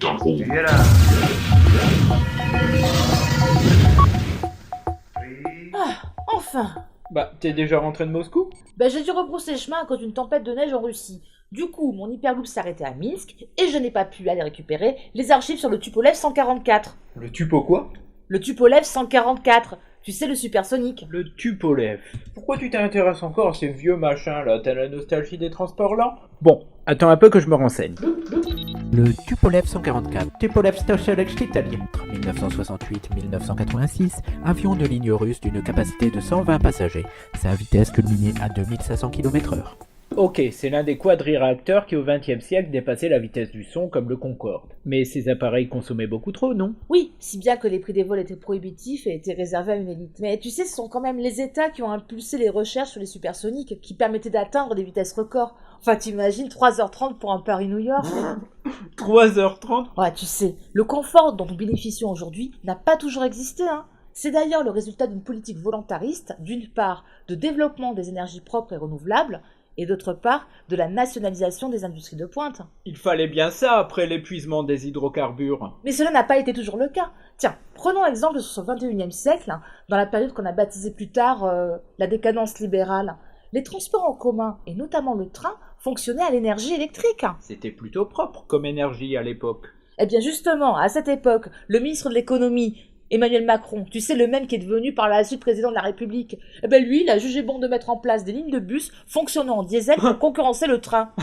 Double. Get up. Enfin. Bah, t'es déjà rentré de Moscou? J'ai dû rebrousser chemin à cause d'une tempête de neige en Russie. Du coup, mon hyperloop s'est arrêté à Minsk et je n'ai pas pu aller récupérer les archives sur le Tupolev 144. Le Tupo quoi? Le Tupolev 144, tu sais, le supersonique. Le Tupolev. Pourquoi tu t'intéresses encore à ces vieux machins là? T'as la nostalgie des transports lents? Bon, attends un peu que je me renseigne. Le Tupolev 144, Tupolev Stochevski Italie, 1968-1986, avion de ligne russe d'une capacité de 120 passagers. Sa vitesse culminait à 2500 km/h. Ok, c'est l'un des quadriréacteurs qui au XXe siècle dépassait la vitesse du son comme le Concorde. Mais ces appareils consommaient beaucoup trop, non? Oui, si bien que les prix des vols étaient prohibitifs et étaient réservés à une élite. Mais tu sais, ce sont quand même les États qui ont impulsé les recherches sur les supersoniques, qui permettaient d'atteindre des vitesses records. Enfin, t'imagines 3h30 pour un Paris-New York? 3h30? Ouais, tu sais, le confort dont nous bénéficions aujourd'hui n'a pas toujours existé, hein. C'est d'ailleurs le résultat d'une politique volontariste, d'une part, de développement des énergies propres et renouvelables, et d'autre part, de la nationalisation des industries de pointe. Il fallait bien ça après l'épuisement des hydrocarbures. Mais cela n'a pas été toujours le cas. Tiens, prenons exemple sur ce 21e siècle, dans la période qu'on a baptisée plus tard la décadence libérale. Les transports en commun, et notamment le train, fonctionnaient à l'énergie électrique. C'était plutôt propre comme énergie à l'époque. Eh bien justement, à cette époque, le ministre de l'économie, Emmanuel Macron, tu sais, le même qui est devenu par la suite président de la République, lui, il a jugé bon de mettre en place des lignes de bus fonctionnant en diesel pour concurrencer le train.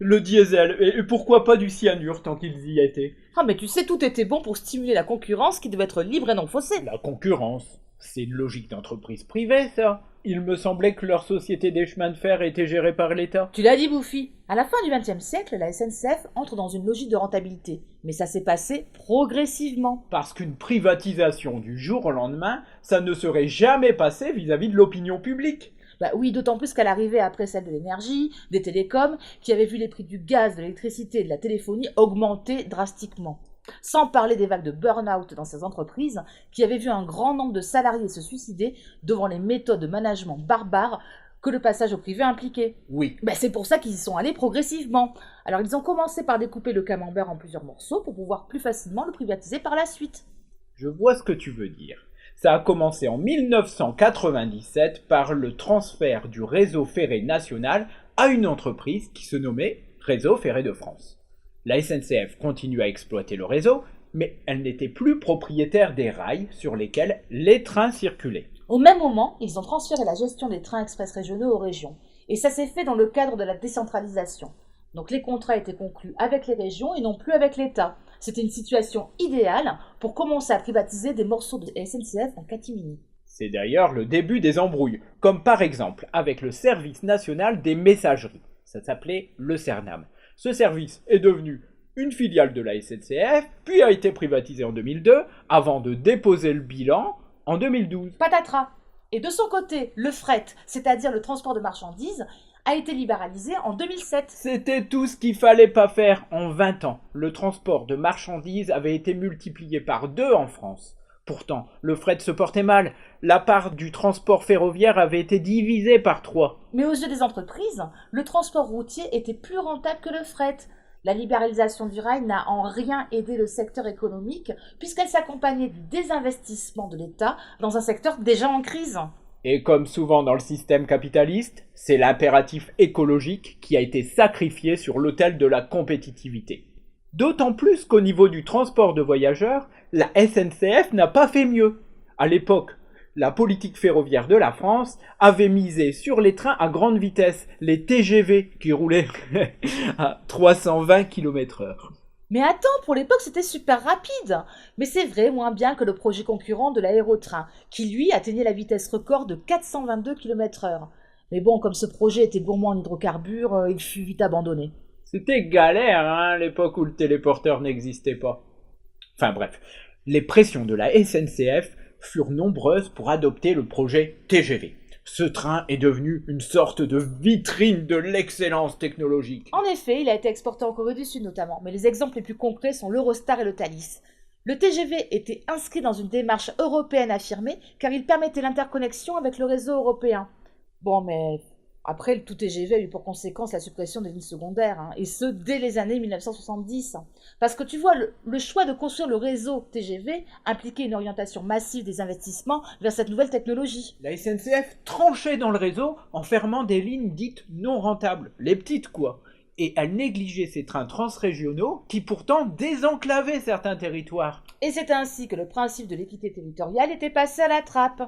Le diesel, et pourquoi pas du cyanure tant qu'ils y étaient? Ah mais tu sais, tout était bon pour stimuler la concurrence qui devait être libre et non faussée. La concurrence, c'est une logique d'entreprise privée, ça. Il me semblait que leur société des chemins de fer était gérée par l'État. Tu l'as dit, Bouffi. À la fin du XXe siècle, la SNCF entre dans une logique de rentabilité. Mais ça s'est passé progressivement. Parce qu'une privatisation du jour au lendemain, ça ne serait jamais passé vis-à-vis de l'opinion publique. Bah oui, d'autant plus qu'elle arrivait après celle de l'énergie, des télécoms, qui avaient vu les prix du gaz, de l'électricité et de la téléphonie augmenter drastiquement. Sans parler des vagues de burn-out dans ces entreprises, qui avaient vu un grand nombre de salariés se suicider devant les méthodes de management barbares que le passage au privé impliquait. Oui. C'est pour ça qu'ils y sont allés progressivement. Alors ils ont commencé par découper le camembert en plusieurs morceaux pour pouvoir plus facilement le privatiser par la suite. Je vois ce que tu veux dire. Ça a commencé en 1997 par le transfert du réseau ferré national à une entreprise qui se nommait Réseau Ferré de France. La SNCF continue à exploiter le réseau, mais elle n'était plus propriétaire des rails sur lesquels les trains circulaient. Au même moment, ils ont transféré la gestion des trains express régionaux aux régions. Et ça s'est fait dans le cadre de la décentralisation. Donc les contrats étaient conclus avec les régions et non plus avec l'État. C'était une situation idéale pour commencer à privatiser des morceaux de SNCF en catimini. C'est d'ailleurs le début des embrouilles, comme par exemple avec le Service national des messageries. Ça s'appelait le CERNAM. Ce service est devenu une filiale de la SNCF, puis a été privatisé en 2002, avant de déposer le bilan en 2012. Patatras. Et de son côté, le fret, c'est-à-dire le transport de marchandises, a été libéralisé en 2007. C'était tout ce qu'il fallait pas faire en 20 ans. Le transport de marchandises avait été multiplié par 2 en France. Pourtant, le fret se portait mal. La part du transport ferroviaire avait été divisée par 3. Mais aux yeux des entreprises, le transport routier était plus rentable que le fret. La libéralisation du rail n'a en rien aidé le secteur économique puisqu'elle s'accompagnait du désinvestissement de l'État dans un secteur déjà en crise. Et comme souvent dans le système capitaliste, c'est l'impératif écologique qui a été sacrifié sur l'autel de la compétitivité. D'autant plus qu'au niveau du transport de voyageurs, la SNCF n'a pas fait mieux. À l'époque, la politique ferroviaire de la France avait misé sur les trains à grande vitesse, les TGV, qui roulaient à 320 km/h. Mais attends, pour l'époque c'était super rapide. Mais c'est vrai, moins bien que le projet concurrent de l'aérotrain, qui lui atteignait la vitesse record de 422 km/h. Mais bon, comme ce projet était gourmand en hydrocarbures, il fut vite abandonné. C'était galère, hein, l'époque où le téléporteur n'existait pas. Enfin bref, les pressions de la SNCF furent nombreuses pour adopter le projet TGV. Ce train est devenu une sorte de vitrine de l'excellence technologique. En effet, il a été exporté en Corée du Sud notamment, mais les exemples les plus concrets sont l'Eurostar et le Thalys. Le TGV était inscrit dans une démarche européenne affirmée car il permettait l'interconnexion avec le réseau européen. Bon, mais Après, le tout TGV a eu pour conséquence la suppression des lignes secondaires, et ce, dès les années 1970. Parce que tu vois, le choix de construire le réseau TGV impliquait une orientation massive des investissements vers cette nouvelle technologie. La SNCF tranchait dans le réseau en fermant des lignes dites non rentables, les petites quoi. Et elle négligeait ces trains transrégionaux qui pourtant désenclavaient certains territoires. Et c'est ainsi que le principe de l'équité territoriale était passé à la trappe.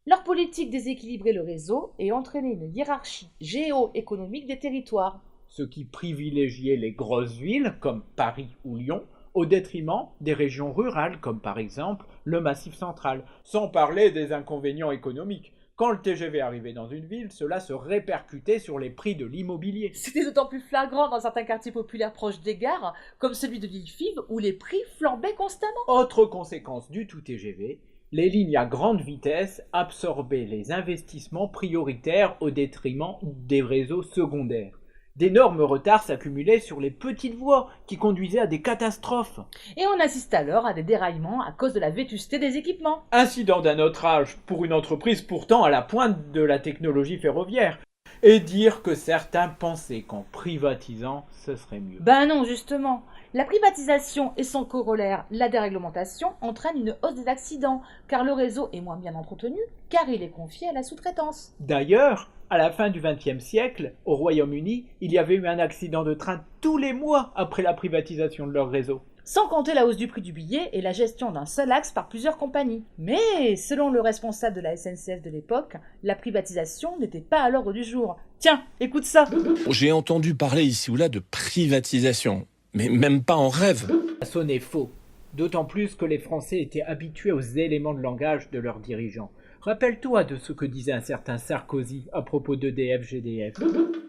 Leur politique déséquilibrait le réseau et entraînait une hiérarchie géo-économique des territoires. Ce qui privilégiait les grosses villes comme Paris ou Lyon au détriment des régions rurales comme par exemple le Massif central, sans parler des inconvénients économiques. Quand le TGV arrivait dans une ville, cela se répercutait sur les prix de l'immobilier. C'était d'autant plus flagrant dans certains quartiers populaires proches des gares, comme celui de Villefive, où les prix flambaient constamment. Autre conséquence du tout TGV, les lignes à grande vitesse absorbaient les investissements prioritaires au détriment des réseaux secondaires. D'énormes retards s'accumulaient sur les petites voies qui conduisaient à des catastrophes. Et on assiste alors à des déraillements à cause de la vétusté des équipements. Incident d'un autre âge pour une entreprise pourtant à la pointe de la technologie ferroviaire. Et dire que certains pensaient qu'en privatisant, ce serait mieux. Ben non, justement. La privatisation et son corollaire, la déréglementation, entraînent une hausse des accidents, car le réseau est moins bien entretenu, car il est confié à la sous-traitance. D'ailleurs, à la fin du XXe siècle, au Royaume-Uni, il y avait eu un accident de train tous les mois après la privatisation de leur réseau. Sans compter la hausse du prix du billet et la gestion d'un seul axe par plusieurs compagnies. Mais, selon le responsable de la SNCF de l'époque, la privatisation n'était pas à l'ordre du jour. Tiens, écoute ça. J'ai entendu parler ici ou là de privatisation, mais même pas en rêve. Ça sonnait faux, d'autant plus que les Français étaient habitués aux éléments de langage de leurs dirigeants. Rappelle-toi de ce que disait un certain Sarkozy à propos d'EDF-GDF.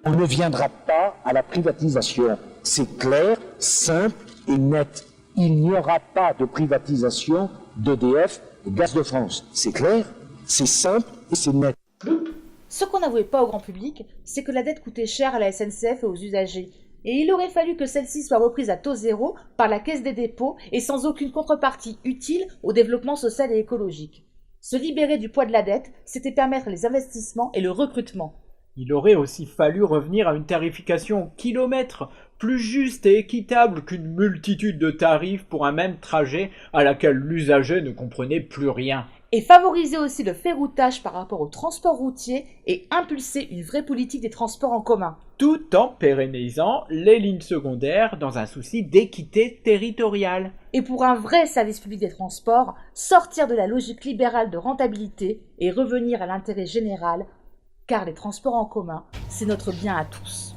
On ne viendra pas à la privatisation. C'est clair, simple et net. Il n'y aura pas de privatisation d'EDF et Gaz de France. C'est clair, c'est simple et c'est net. Ce qu'on n'avouait pas au grand public, c'est que la dette coûtait cher à la SNCF et aux usagers. Et il aurait fallu que celle-ci soit reprise à taux zéro par la Caisse des dépôts et sans aucune contrepartie utile au développement social et écologique. Se libérer du poids de la dette, c'était permettre les investissements et le recrutement. Il aurait aussi fallu revenir à une tarification au kilomètre, plus juste et équitable qu'une multitude de tarifs pour un même trajet à laquelle l'usager ne comprenait plus rien. Et favoriser aussi le ferroutage par rapport au transport routier et impulser une vraie politique des transports en commun. Tout en pérennisant les lignes secondaires dans un souci d'équité territoriale. Et pour un vrai service public des transports, sortir de la logique libérale de rentabilité et revenir à l'intérêt général, car les transports en commun, c'est notre bien à tous.